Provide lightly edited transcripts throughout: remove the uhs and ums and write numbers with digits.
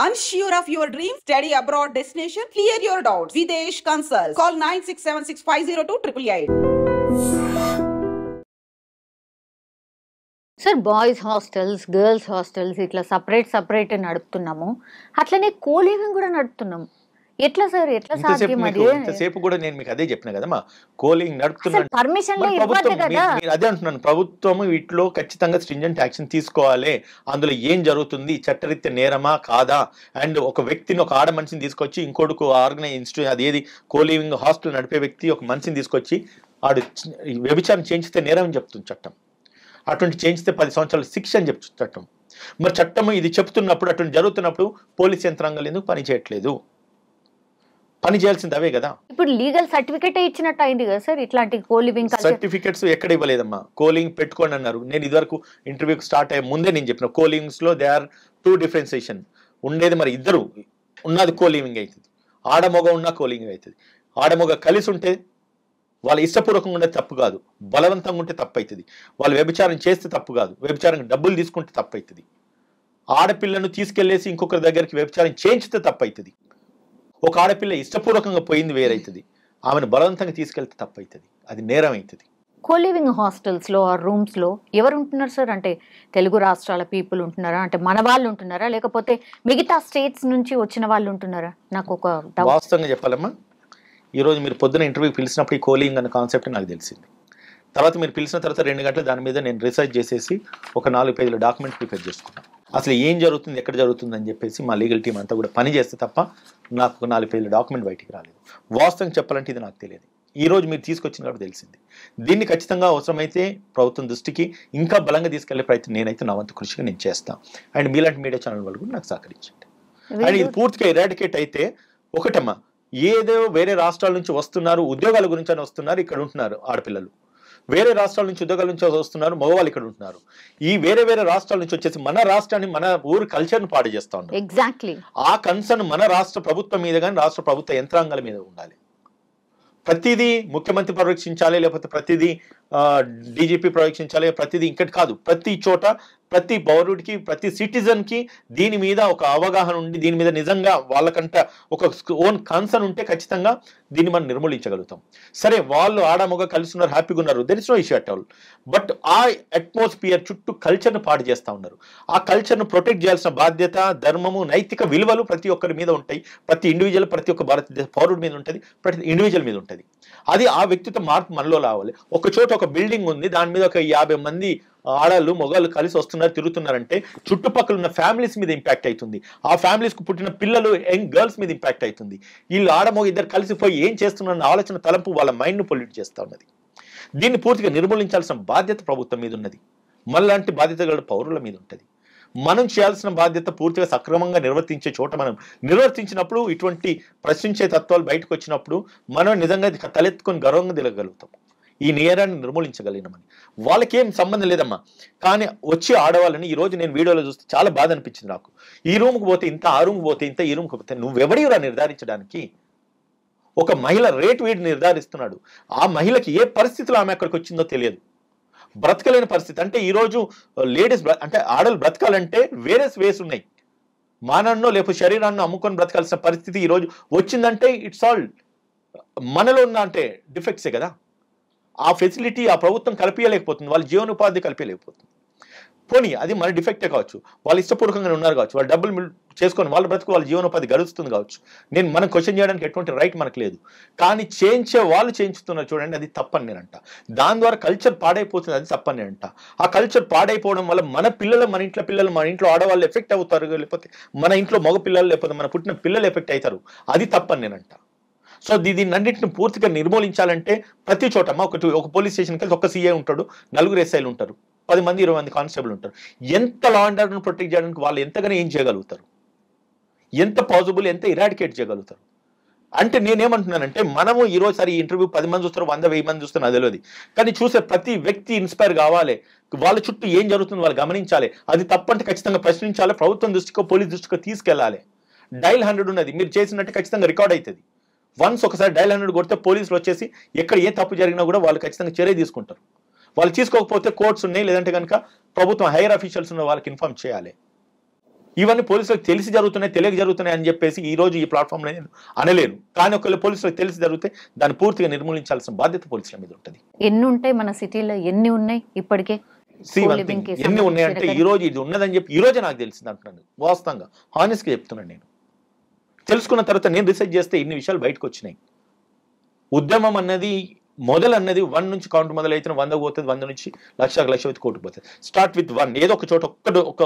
Unsure of your dream? Study abroad destination? Clear your doubts. Videsh Consult. Call 9676502888. Sir boys hostels, girls hostels ఇట్లా separate నడుపుతున్నాము. అట్లనే coliving కూడా నడుపుతున్నాము. ఎట్లా sir, ఎట్లా సాధ్యం? అది ఇంతసేపు కూడా నేను మీకు అదే చెప్పిన కదమ్మా, కోలింగ్ నడుపుతున్నాను. పర్మిషన్ అదే అంటున్నాను, ప్రభుత్వం వీటిలో ఖచ్చితంగా స్ట్రింజెంట్ యాక్షన్ తీసుకోవాలి. అందులో ఏం జరుగుతుంది, చట్టరీత్యా నేరమా కాదా, అండ్ ఒక వ్యక్తిని, ఒక ఆడ మనిషిని తీసుకొచ్చి ఇంకోటికి ఆర్గనైజ్ ఇన్స్టిట్యూట్, అది ఏది కోలివింగ్ హాస్టల్ నడిపే వ్యక్తి ఒక మనిషిని తీసుకొచ్చి ఆడు వ్యభిచారం చేయించితే నేరం అని చెప్తుంది చట్టం. అటువంటి చేయించితే 10 సంవత్సరాల శిక్ష అని చెప్తుంది చట్టం. మరి చట్టం ఇది చెప్తున్నప్పుడు, అటువంటి జరుగుతున్నప్పుడు పోలీస్ యంత్రాంగాలు ఎందుకు పని చేయట్లేదు? పని చేయాల్సింది అవే కదా. ఇప్పుడు లీగల్ సర్టిఫికేట్ ఇచ్చినట్టు అయింది కదా సార్. ఇట్లాంటి కోలివింగ్ సర్టిఫికెట్స్ ఎక్కడ ఇవ్వలేదమ్మా. కోలింగ్ పెట్టుకోండి అన్నారు. నేను ఇదివరకు ఇంటర్వ్యూకి స్టార్ట్ అయ్యే ముందే నేను చెప్పిన, కోలివింగ్స్ లో దే ఆర్ 2 డిఫరెన్సియేషన్ ఉండేది. మరి ఇద్దరు ఉన్నది కోలివింగ్ అవుతుంది, ఆడమొగ ఉన్న కోలివింగ్ అవుతుంది. ఆడమొగ కలిసి ఉంటే వాళ్ళ ఇష్టపూర్వకంగా ఉంటే తప్పు కాదు, బలవంతంగా ఉంటే తప్పు అవుతుంది. వాళ్ళు వ్యభిచారం చేస్తే తప్పు కాదు, వ్యభిచారం డబ్బులు తీసుకుంటే తప్పు అవుతుంది. ఆడపిల్లను తీసుకెళ్లేసి ఇంకొకరి దగ్గరికి వ్యభిచారం చేయించితే తప్పు అవుతుంది. ఒక ఆడపిల్ల ఇష్టపూర్వకంగా పోయింది వేరైతుంది, ఆమెను బలవంతంగా తీసుకెళ్తే తప్పు అవుతుంది, అది నేరం అవుతుంది. కోలివింగ్ హాస్టల్స్లో ఆ రూమ్స్లో ఎవరు ఉంటున్నారు సార్? అంటే తెలుగు రాష్ట్రాల పీపుల్ ఉంటున్నారా, అంటే మన వాళ్ళు ఉంటున్నారా, లేకపోతే మిగతా స్టేట్స్ నుంచి వచ్చిన వాళ్ళు ఉంటున్నారా? నాకు ఒక వాస్తవంగా చెప్పాలమ్మా, ఈరోజు మీరు పొద్దున ఇంటర్వ్యూకి పిలిచినప్పుడు ఈ కోలింగ్ అనే కాన్సెప్ట్ నాకు తెలిసింది. తర్వాత మీరు పిలిచిన తర్వాత 2 గంటలు దాని మీద నేను రీసెర్చ్ చేసేసి ఒక 4 పేజీల డాక్యుమెంట్ ప్రిపేర్ చేసుకున్నాను. అసలు ఏం జరుగుతుంది, ఎక్కడ జరుగుతుంది అని చెప్పేసి మా లీగల్ టీం అంతా కూడా పని చేస్తే తప్ప నాకు ఒక 4 పేజీల డాక్యుమెంట్ బయటికి రాలేదు. వాస్తవం చెప్పాలంటే ఇది నాకు తెలియదు, ఈరోజు మీరు తీసుకొచ్చిన కాబట్టి తెలిసింది. దీన్ని ఖచ్చితంగా అవసరమైతే ప్రభుత్వం దృష్టికి ఇంకా బలంగా తీసుకెళ్లే ప్రయత్నం నేనైతే నా వంతు కృషిగా నేను చేస్తాను. అండ్ మీలాంటి మీడియా ఛానల్ వాళ్ళు కూడా నాకు సహకరించండి. అండ్ ఇది పూర్తిగా ఎరాడికేట్ అయితే, ఒకటమ్మా, ఏదో వేరే రాష్ట్రాల నుంచి వస్తున్నారు, ఉద్యోగాల గురించి అని వస్తున్నారు, ఇక్కడ ఉంటున్నారు ఆడపిల్లలు. వేరే రాష్ట్రాల నుంచి ఉద్యోగాల నుంచి వస్తున్నారు, మగవాళ్ళు ఇక్కడ ఉంటున్నారు. ఈ వేరే రాష్ట్రాల నుంచి వచ్చేసి మన రాష్ట్రాన్ని, మన ఊరు కల్చర్ని పాడు చేస్తా ఉన్నారు. ఎగ్జాక్ట్లీ ఆ కన్సర్న్ మన రాష్ట్ర ప్రభుత్వం మీద కానీ రాష్ట్ర ప్రభుత్వ యంత్రాంగాల మీద ఉండాలి. ప్రతిదీ ముఖ్యమంత్రి పర్యవేక్షించాలి, లేకపోతే ప్రతిదీ డీజీపీ పర్యవేక్షించాలి, ప్రతిదీ ఇంకటి కాదు. ప్రతి చోట ప్రతి పౌరుడికి, ప్రతి సిటిజన్కి దీని మీద ఒక అవగాహన ఉండి, దీని మీద నిజంగా వాళ్ళకంట ఒక ఓన్ కన్సర్న్ ఉంటే ఖచ్చితంగా దీన్ని మనం నిర్మూలించగలుగుతాం. సరే, వాళ్ళు ఆడమొగ కలిసి ఉన్నారు, హ్యాపీగా ఉన్నారు, there is no issue at all. But ఆ అట్మాస్ఫియర్ చుట్టూ కల్చర్ను పాడు చేస్తూ ఉన్నారు. ఆ కల్చర్ను ప్రొటెక్ట్ చేయాల్సిన బాధ్యత, ధర్మము, నైతిక విలువలు ప్రతి ఒక్కరి మీద ఉంటాయి. ప్రతి ఇండివిజువల్, ప్రతి ఒక్క భారతదేశ పౌరుడి మీద ఉంటుంది, ప్రతి ఇండివిజువల్ మీద ఉంటుంది. అది ఆ వ్యక్తిత్వ మార్పు మనలో రావాలి. ఒక చోట ఒక బిల్డింగ్ ఉంది, దాని మీద ఒక 50 మంది ఆడళ్ళు మొగాళ్ళు కలిసి వస్తున్నారు, తిరుగుతున్నారంటే చుట్టుపక్కల ఉన్న ఫ్యామిలీస్ మీద ఇంపాక్ట్ అవుతుంది. ఆ ఫ్యామిలీస్ కు పుట్టిన పిల్లలు, యంగ్ గర్ల్స్ మీద ఇంపాక్ట్ అవుతుంది. వీళ్ళు ఆడమొగ ఇద్దరు కలిసిపోయి ఏం చేస్తున్నారన్న ఆలోచన తలంపు వాళ్ళ మైండ్ను పొల్యూట్ చేస్తూ ఉన్నది. దీన్ని పూర్తిగా నిర్మూలించాల్సిన బాధ్యత ప్రభుత్వం మీద ఉన్నది. మనలాంటి బాధ్యత గల పౌరుల మీద ఉంటుంది. మనం చేయాల్సిన బాధ్యత పూర్తిగా సక్రమంగా నిర్వర్తించే చోట మనం నిర్వర్తించినప్పుడు, ఇటువంటి ప్రశ్నించే తత్వాలు బయటకు వచ్చినప్పుడు మనం నిజంగా తలెత్తుకొని గర్వంగా తిరగలుగుతాం. ఈ నేరాన్ని నిర్మూలించగలిగినామని. వాళ్ళకేం సంబంధం లేదమ్మా. కానీ వచ్చి ఆడవాళ్ళని ఈరోజు నేను వీడియోలో చూస్తే చాలా బాధ అనిపించింది నాకు. ఈ రూమ్కి పోతే ఇంత, ఆ రూమ్కి పోతే ఇంత, ఈ రూమ్కి పోతే నువ్వెవడిరా నిర్ధారించడానికి? ఒక మహిళ రేటు వీడు నిర్ధారిస్తున్నాడు. ఆ మహిళకి ఏ పరిస్థితిలో ఆమె అక్కడికి వచ్చిందో తెలియదు, బ్రతకలేని పరిస్థితి. అంటే ఈరోజు లేడీస్, అంటే ఆడలు బ్రతకాలంటే వేరే వేస్ ఉన్నాయి. మానన్నో లేకపోతే శరీరాన్ని అమ్ముకొని బ్రతకాల్సిన పరిస్థితి ఈరోజు వచ్చిందంటే ఇట్స్ ఆల్ మనలో ఉన్న అంటే డిఫెక్ట్సే కదా. ఆ ఫెసిలిటీ ఆ ప్రభుత్వం కల్పించలేకపోతుంది, వాళ్ళ జీవనోపాధి కల్పించలేకపోతుంది. పోనీ అది మన డిఫెక్టే కావచ్చు, వాళ్ళు ఇష్టపూర్వకంగా ఉన్నారు కావచ్చు, వాళ్ళు డబ్బులు చేసుకొని వాళ్ళ బ్రతుకు వాళ్ళ జీవనోపాధి గడుస్తుంది కావచ్చు. మనం క్వశ్చన్ చేయడానికి ఎటువంటి రైట్ మనకు లేదు. కానీ చేయించే వాళ్ళు చేయించుతున్నారు చూడండి, అది తప్పని నేనంట. దాని ద్వారా కల్చర్ పాడైపోతుంది, అది తప్పని నేనంట. ఆ కల్చర్ పాడైపోవడం వల్ల మన పిల్లలు, మన ఇంట్లో పిల్లలు, మన ఇంట్లో ఆడవాళ్ళు ఎఫెక్ట్ అవుతారు, లేకపోతే మన ఇంట్లో మగ పిల్లలు, లేకపోతే మన పుట్టిన పిల్లలు ఎఫెక్ట్ అవుతారు, అది తప్పని నేనంట. సో దీన్నన్నింటిని పూర్తిగా నిర్మూలించాలంటే ప్రతి చోట ఒక పోలీస్ స్టేషన్కి వెళ్తే ఒక సీఐ ఉంటాడు, 4 ఎస్ఐలు ఉంటారు, 10 మంది 20 మంది కానిస్టేబుల్ ఉంటారు. ఎంత లా అండ్ ఆర్డర్ను ప్రొటెక్ట్ చేయడానికి వాళ్ళు ఎంతగానో ఏం చేయగలుగుతారు, ఎంత పాసిబుల్, ఎంత ఇరాడికేట్ చేయగలుగుతారు. అంటే నేనేమంటున్నానంటే, మనము ఈరోజు సరే ఈ ఇంటర్వ్యూ 10 మంది చూస్తారు, 100-1000 మంది చూస్తారు, అది తెలియదు. కానీ చూసే ప్రతి వ్యక్తి ఇన్స్పైర్ కావాలి, వాళ్ళ చుట్టూ ఏం జరుగుతుందో వాళ్ళు గమనించాలి. అది తప్పంటే ఖచ్చితంగా ప్రశ్నించాలి, ప్రభుత్వం దృష్టికో పోలీస్ దృష్టికో తీసుకెళ్ళాలి. డైల్ 100 ఉన్నది, మీరు చేసినట్టు ఖచ్చితంగా రికార్డ్ అవుతుంది. వన్స్ ఒకసారి డైల్ 100 కొడితే పోలీసులు వచ్చేసి ఎక్కడ ఏ తప్పు జరిగినా కూడా వాళ్ళు ఖచ్చితంగా చర్య తీసుకుంటారు. వాళ్ళు తీసుకోకపోతే కోర్ట్స్ ఉన్నాయి, లేదంటే కనుక ప్రభుత్వం హైయర్ అఫీషియల్స్ ఉన్న వాళ్ళకి ఇన్ఫార్మ్ చేయాలి. ఇవన్నీ పోలీసులకు తెలిసి జరుగుతున్నాయి, తెలియక జరుగుతున్నాయి అని చెప్పేసి ఈ రోజు ఈ ప్లాట్ఫామ్లో నేను అనలేను. కానీ ఒకవేళ పోలీసులకు తెలిసి జరిగితే దాన్ని పూర్తిగా నిర్మూలించాల్సిన బాధ్యత పోలీసుల మీద ఉంటుంది. ఎన్ని ఉంటాయి మన సిటీలో, ఎన్ని ఉన్నాయి ఇప్పటికే? ఎన్ని ఉన్నాయంటే ఈ రోజు ఇది ఉన్నదని చెప్పి ఈ రోజే నాకు తెలిసింది అంటున్నాను. వాస్తవంగా హానెస్ట్గా చెప్తున్నాను. నేను తెలుసుకున్న తర్వాత నేను రీసెర్చ్ చేస్తే ఇన్ని విషయాలు బయటకు వచ్చినాయి. ఉద్యమం అన్నది మొదలన్నది 1 నుంచి కౌంట్ మొదలైతే 100 పోతుంది, 100 నుంచి లక్ష కోటి పోతుంది. Start with 1. ఏదో ఒక చోట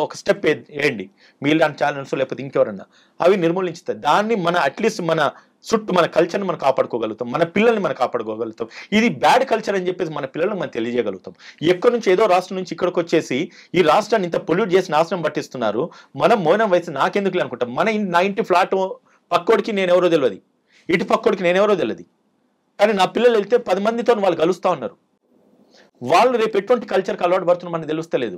ఒక స్టెప్ వేయండి. మీలాంటి ఛానల్స్ లేకపోతే ఇంకెవరన్నా అవి నిర్మూలించుతాయి. దాన్ని మన అట్లీస్ట్ మన చుట్టూ మన కల్చర్ని మనం కాపాడుకోగలుగుతాం, మన పిల్లల్ని మనం కాపాడుకోగలుగుతాం. ఇది బ్యాడ్ కల్చర్ అని చెప్పేసి మన పిల్లలకు మనం తెలియజేయగలుగుతాం. ఎక్కడి నుంచి ఏదో రాష్ట్రం నుంచి ఇక్కడికి వచ్చేసి ఈ రాష్ట్రాన్ని ఇంత పొల్యూట్ చేసి నాశనం పట్టిస్తున్నారు. మనం మౌనం వయసు నాకెందుకు అనుకుంటాం. నా ఇంటి ఫ్లాట్ పక్కోడికి నేను ఎవరో తెలియదు, ఇటు పక్కోడికి నేను ఎవరో తెలియదు. కానీ నా పిల్లలు వెళ్తే 10 మందితో వాళ్ళు కలుస్తూ ఉన్నారు. వాళ్ళు రేపు ఎటువంటి కల్చర్కి అలవాటు పడుతున్నారు మనకు తెలుస్తలేదు.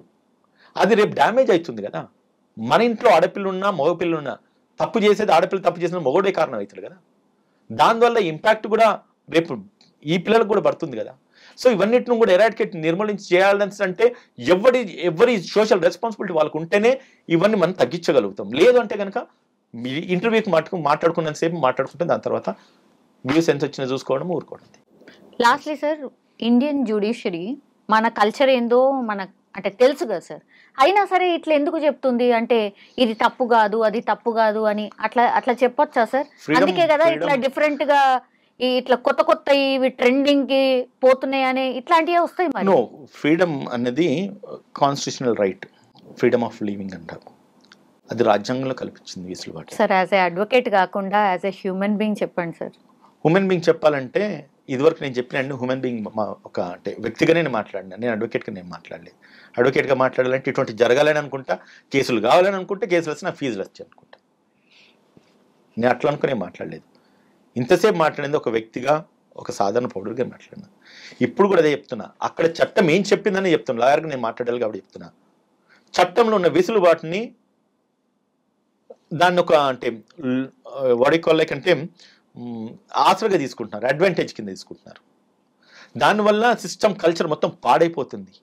అది రేపు డ్యామేజ్ అవుతుంది కదా. మన ఇంట్లో ఆడపిల్లున్నా మగపిల్లున్నా తప్పు చేసేది ఆడపిల్ల తప్పు చేసిన మగోడే కారణం అవుతుంది కదా. దానివల్ల ఇంపాక్ట్ కూడా రేపు ఈ పిల్లలకు కూడా పడుతుంది కదా. సో ఇవన్నిటిని కూడా ఎరాడికేట్ నిర్మూలించి చేయాలని అంటే ఎవరి సోషల్ రెస్పాన్సిబిలిటీ వాళ్ళకు ఉంటేనే ఇవన్నీ మనం తగ్గించగలుగుతాం. లేదు అంటే కనుక ఇంటర్వ్యూకి మాట్లాడుకున్నంతసేపు మాట్లాడుకుంటే దాని తర్వాత వ్యూస్ ఎంత వచ్చినా చూసుకోవడం ఊరుకోవడం. లాస్ట్లీ సార్, ఇండియన్ జ్యుడిషియరీ మన కల్చర్ ఏందో అంటే తెలుసు కదా సార్, అయినా సరే ఇట్లా ఎందుకు చెప్తుంది అంటే ఇది తప్పు కాదు అది తప్పు కాదు అని అట్లా చెప్పొచ్చా సార్? అందుకే కదా ఇట్లా డిఫరెంట్ గా ఇట్లా కొత్త ఇవి ట్రెండింగ్ కి పోతున్నాయి అని ఇట్లాంటివే వస్తాయి. మరి నో, ఫ్రీడమ్ అనేది constitutional right, freedom of living అంటారు. అది రాజ్యాంగంలో కల్పించింది వెసులుబాటు. సార్ యాజ్ ఏ అడ్వకేట్ కాకుండా యాజ్ ఏ హ్యూమన్ బీయింగ్ చెప్పండి సార్. హ్యూమన్ బీయింగ్ చెప్పాలంటే ఇదివరకు నేను చెప్పినండి హ్యూమన్ బీయింగ్ ఒక అంటే వ్యక్తిగానే నేను మాట్లాడినా, నేను అడ్వకేట్గా నేను మాట్లాడలేదు. అడ్వకేట్గా మాట్లాడాలంటే ఇటువంటి జరగాలని అనుకుంటా, కేసులు కావాలని అనుకుంటే కేసులు వచ్చి నా ఫీజులు వచ్చాయి అనుకుంటా. నేను అట్లా అనుకునే మాట్లాడలేదు. ఇంతసేపు మాట్లాడింది ఒక వ్యక్తిగా, ఒక సాధారణ పౌరుడిగా మాట్లాడినా. ఇప్పుడు కూడా అదే చెప్తున్నా. అక్కడ చట్టం ఏం చెప్పిందని చెప్తున్నా. లాయర్గా నేను మాట్లాడాలి కాబట్టి చెప్తున్నా. చట్టంలో ఉన్న వెసులుబాటుని దాన్ని ఒక అంటే వాడికోలేకంటే ఆసరగా తీసుకుంటున్నారు, అడ్వాంటేజ్ కింద తీసుకుంటున్నారు. దానివల్ల సిస్టమ్ కల్చర్ మొత్తం పాడైపోతుంది.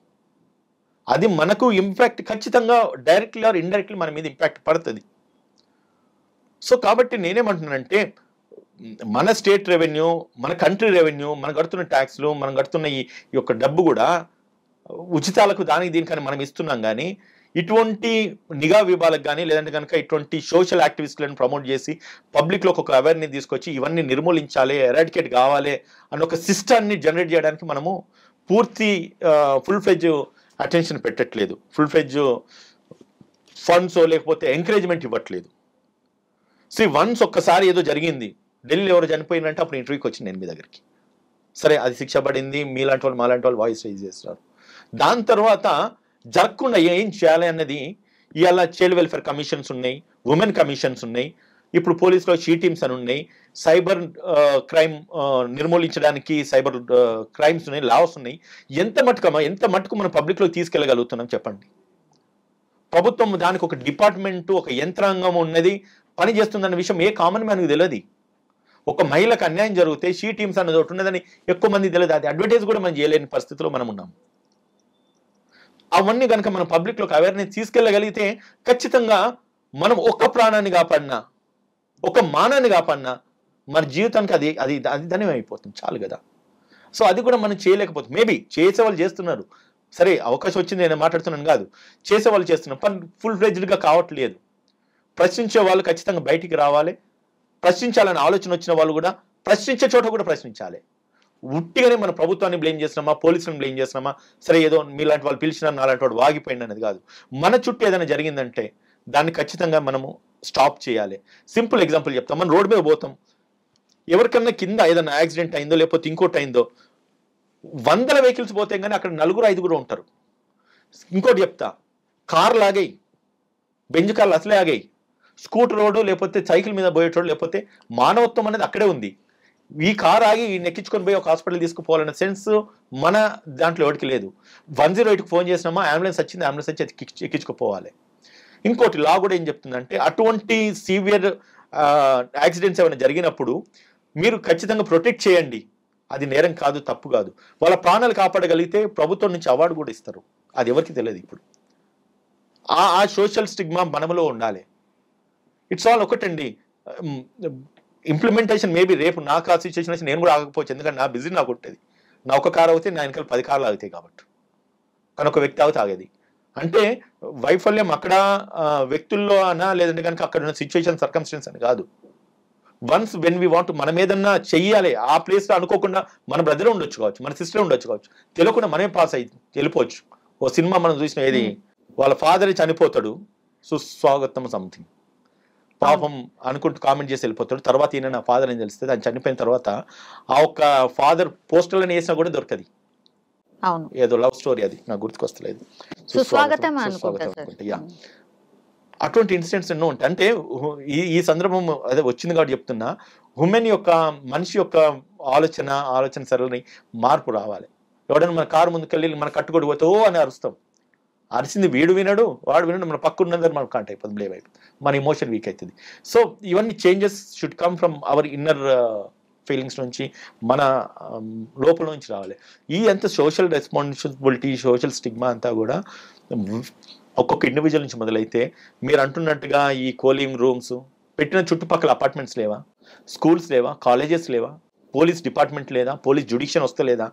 అది మనకు ఇంపాక్ట్ ఖచ్చితంగా డైరెక్ట్లీ ఆర్ ఇండైరెక్ట్లీ మన మీద ఇంపాక్ట్ పడుతుంది. సో కాబట్టి నేనేమంటున్నానంటే మన స్టేట్ రెవెన్యూ, మన కంట్రీ రెవెన్యూ, మనం కడుతున్న ట్యాక్స్లు, మనం కడుతున్న ఈ యొక్క డబ్బు కూడా ఉచితాలకు దానికి దీనికని మనం ఇస్తున్నాం. కానీ ఇటువంటి నిఘా విభాగాలకు కానీ లేదంటే కనుక ఇటువంటి సోషల్ యాక్టివిస్టులను ప్రమోట్ చేసి పబ్లిక్లో ఒక అవేర్నెస్ తీసుకొచ్చి ఇవన్నీ నిర్మూలించాలి, ఎరాడికేట్ కావాలి అన్న ఒక సిస్టాన్ని జనరేట్ చేయడానికి మనము పూర్తి ఫుల్ ఫ్లెడ్జ్ అటెన్షన్ పెట్టట్లేదు. ఫుల్ ఫ్లెడ్జ్ ఫండ్స్ లేకపోతే ఎంకరేజ్మెంట్ ఇవ్వట్లేదు. వన్స్ ఒక్కసారి ఏదో జరిగింది, ఢిల్లీలో ఎవరు చనిపోయినంటే అప్పుడు ఇంటర్వ్యూకి వచ్చింది నేను మీ దగ్గరికి. సరే, అది శిక్ష పడింది, మీలాంటి వాళ్ళు మాలాంటి వాళ్ళు వాయిస్ రైజ్ చేస్తారు. దాని తర్వాత జరగకుండా ఏం చేయాలి అన్నది ఇవాళ చైల్డ్ వెల్ఫేర్ కమిషన్స్ ఉన్నాయి, ఉమెన్ కమిషన్స్ ఉన్నాయి, ఇప్పుడు పోలీసులో షీ టీమ్స్ అని ఉన్నాయి, సైబర్ క్రైమ్ నిర్మూలించడానికి సైబర్ క్రైమ్స్ ఉన్నాయి, లాస్ ఉన్నాయి. ఎంత మటుకు మనం పబ్లిక్లో తీసుకెళ్ళగలుగుతున్నాం చెప్పండి. ప్రభుత్వం దానికి ఒక డిపార్ట్మెంట్, ఒక యంత్రాంగం ఉన్నది, పని చేస్తుందన్న విషయం ఏ కామన్ మ్యాన్కి తెలియదు. ఒక మహిళకు అన్యాయం జరిగితే షీ టీమ్స్ అన్నది ఒకటి ఉన్నదని ఎక్కువ మంది తెలియదు. అది అడ్వర్టైజ్ కూడా మనం చేయలేని పరిస్థితిలో మనం ఉన్నాం. అవన్నీ కనుక మనం పబ్లిక్లోకి అవేర్నెస్ తీసుకెళ్ళగలిగితే ఖచ్చితంగా మనం ఒక ప్రాణాన్ని కాపాడినా, ఒక మానాన్ని కాపాడినా మన జీవితానికి అది అది అది ధన్యం అయిపోతుంది, చాలు కదా. సో అది కూడా మనం చేయలేకపోతుంది. మేబీ చేసేవాళ్ళు చేస్తున్నారు, సరే అవకాశం వచ్చింది నేను మాట్లాడుతున్నాను కాదు, చేసేవాళ్ళు చేస్తున్నారు, పని ఫుల్ ఫ్లెడ్జ్డ్గా కావట్లేదు. ప్రశ్నించే వాళ్ళు ఖచ్చితంగా బయటికి రావాలి. ప్రశ్నించాలని ఆలోచన వచ్చిన వాళ్ళు కూడా ప్రశ్నించే చోట కూడా ప్రశ్నించాలి. ఉట్టిగానే మన ప్రభుత్వాన్ని బ్లేమ్ చేస్తున్నామా, పోలీసులను బ్లేమ్ చేస్తున్నామా, సరే ఏదో మీలాంటి వాళ్ళు పిలిచినారు నాలాంటి వాడు వాగిపోయింది అనేది కాదు. మన చుట్టూ ఏదైనా జరిగిందంటే దాన్ని ఖచ్చితంగా మనము స్టాప్ చేయాలి. సింపుల్ ఎగ్జాంపుల్ చెప్తాం. మనం రోడ్ మీద పోతాం, ఎవరికన్నా కింద ఏదైనా యాక్సిడెంట్ అయిందో లేకపోతే ఇంకోటి అయిందో, 100 వెహికల్స్ పోతే కానీ అక్కడ 4-5 ఉంటారు. ఇంకోటి చెప్తా, కార్ లాగాయి, బెంజ్ కార్లు అసలే ఆగాయి, స్కూటర్ రోడ్డు లేకపోతే సైకిల్ మీద పోయేటోడు, లేకపోతే మానవత్వం అనేది అక్కడే ఉంది. ఈ కార్ ఆగి నెక్కించుకొని పోయి ఒక హాస్పిటల్ తీసుకుపోవాలన్న సెన్స్ మన దాంట్లో ఎవరికి లేదు. 108కి ఫోన్ చేసినామా, అంబులెన్స్ వచ్చింది, అంబులెన్స్ వచ్చి ఎక్కించుకుపోవాలి. ఇంకోటి లా కూడా ఏం చెప్తుందంటే అటువంటి సీవియర్ యాక్సిడెంట్స్ ఏమైనా జరిగినప్పుడు మీరు ఖచ్చితంగా ప్రొటెక్ట్ చేయండి. అది నేరం కాదు, తప్పు కాదు. వాళ్ళ ప్రాణాలు కాపాడగలిగితే ప్రభుత్వం నుంచి అవార్డు కూడా ఇస్తారు. అది ఎవరికి తెలియదు. ఇప్పుడు ఆ సోషల్ స్టిగ్మా మనములో ఉండాలి. ఇట్స్ ఆల్ ఒకటండి. ఇంప్లిమెంటేషన్ మేబీ రేపు నాకు ఆ సిచ్యువేషన్ వచ్చి నేను కూడా ఆగకపోవచ్చు, ఎందుకంటే నా బిజీ నాకు ఉంటుంది. నా ఒక కారు అవుతే నా వెనకాల 10 కార్లు ఆగుతాయి కాబట్టి, కానీ ఒక వ్యక్తి అవుతే ఆగేది. అంటే వైఫల్యం అక్కడ వ్యక్తుల్లో అనా, లేదంటే కనుక అక్కడ ఉన్న సిచ్యువేషన్ సర్కమ్స్టెన్స్ అని కాదు. వన్స్ వెన్ వీ వాంట్ మనం ఏదన్నా చెయ్యాలి, ఆ ప్లేస్లో అనుకోకుండా మన బ్రదర్ ఉండొచ్చు కావచ్చు, మన సిస్టర్ ఉండొచ్చు కావచ్చు, తెలియకుండా మనమే పాస్ అయ్యి వెళ్ళిపోవచ్చు. ఓ సినిమా మనం చూసిన ఏది, వాళ్ళ ఫాదర్ చనిపోతాడు, సుస్వాగతం సంథింగ్, పాపం అనుకుంటూ కామెంట్ చేసి వెళ్ళిపోతాడు. తర్వాత ఈయన నా ఫాదర్ అని తెలుస్తుంది. అది చనిపోయిన తర్వాత ఆ ఒక్క ఫాదర్ పోస్టర్లను వేసినా కూడా దొరకది. అవును, ఏదో లవ్ స్టోరీ, అది నాకు గుర్తుకొస్తలేదు. సుస్వాగతం అటువంటి ఇన్సిడెంట్స్ ఎన్నో ఉంటాయి. అంటే ఈ సందర్భం అదే వచ్చింది కాబట్టి చెప్తున్నా, ఉమెన్ యొక్క మనిషి యొక్క ఆలోచన సరళని మార్పు రావాలి. ఎవడైనా మన కారు ముందుకెళ్ళి మన కట్టుకొడి పోతే ఓ అని అరుస్తాం. అరిసింది వీడు వినడు, వాడు వినడు, మన పక్కన ఉన్నదని మనకు కాంట్ అయిపోతుంది, బ్లేమ్ అయిపోతుంది, మన ఇమోషన్ వీక్ అవుతుంది. సో ఇవన్నీ changes should come from our inner feelings నుంచి, మన లోపల నుంచి రావాలి. ఈ అంత సోషల్ రెస్పాన్సిబిలిటీ, సోషల్ స్టిగ్మా అంతా కూడా ఒక్కొక్క ఇండివిజువల్ నుంచి మొదలైతే, మీరు అంటున్నట్టుగా ఈ కోలింగ్ రూమ్స్ పెట్టిన చుట్టుపక్కల అపార్ట్మెంట్స్ లేవా, స్కూల్స్ లేవా, కాలేజెస్ లేవా, పోలీస్ డిపార్ట్మెంట్ లేదా, పోలీస్ జ్యుడిక్షన్ వస్తలేదా,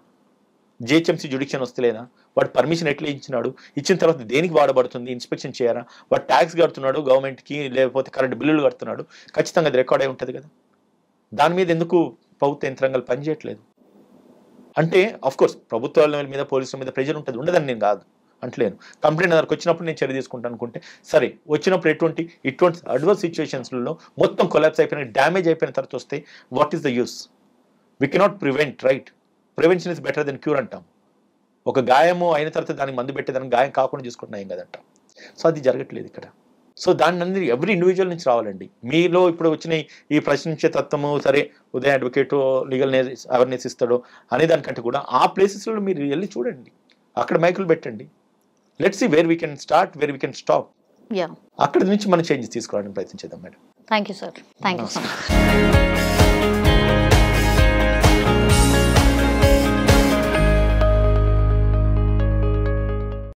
జిహెచ్ఎంసీ జ్యుడిక్షన్ వస్తలేదా, వాడు పర్మిషన్ ఎట్లా ఇచ్చినాడు, ఇచ్చిన తర్వాత దేనికి వాడబడుతుంది, ఇన్స్పెక్షన్ చేయరా, వాడు ట్యాక్స్ కడుతున్నాడు గవర్నమెంట్కి, లేకపోతే కరెంట్ బిల్లులు కడుతున్నాడు, ఖచ్చితంగా అది రికార్డ్ అయి ఉంటుంది కదా. దాని మీద ఎందుకు ప్రభుత్వ యంత్రాంగాలు పనిచేయట్లేదు? అంటే అఫ్కోర్స్ ప్రభుత్వాల మీద, పోలీసుల మీద ప్రెజర్ ఉంటుంది, ఉండదని నేను కాదు అంటలేను. కంప్లైంట్ దగ్గరకు వచ్చినప్పుడు నేను చర్య తీసుకుంటాను అనుకుంటే సరే, వచ్చినప్పుడు ఇటువంటి అడ్వర్స్ సిచ్యువేషన్స్లో మొత్తం కొలాప్స్ అయిపోయిన, డ్యామేజ్ అయిపోయిన తర్వాత వస్తే what is the use? We cannot prevent, right? Prevention is better than cure అంటాం. ఒక గాయము అయిన తర్వాత దానికి మందు పెట్టేదానికి గాయం కాకుండా చూసుకుంటున్నాం కదంటాం. సో అది జరగట్లేదు ఇక్కడ. సో దాన్ని అందరి ఎవ్రీ ఇండివిజువల్ నుంచి రావాలండి. మీలో ఇప్పుడు వచ్చిన ఈ ప్రశ్నించే తత్వము, సరే ఉదయం అడ్వకేట్ లీగల్ అవేర్నెస్ ఇస్తాడో అనే దానికంటే కూడా ఆ ప్లేసెస్లో మీరు వెళ్ళి చూడండి, అక్కడ మైకులు పెట్టండి. Let's see where we can start, where we can stop. అక్కడ నుంచి మనం చేంజెస్ తీసుకోవడానికి ప్రయత్నించేద్దాం madam. Thank you sir, thank you so much.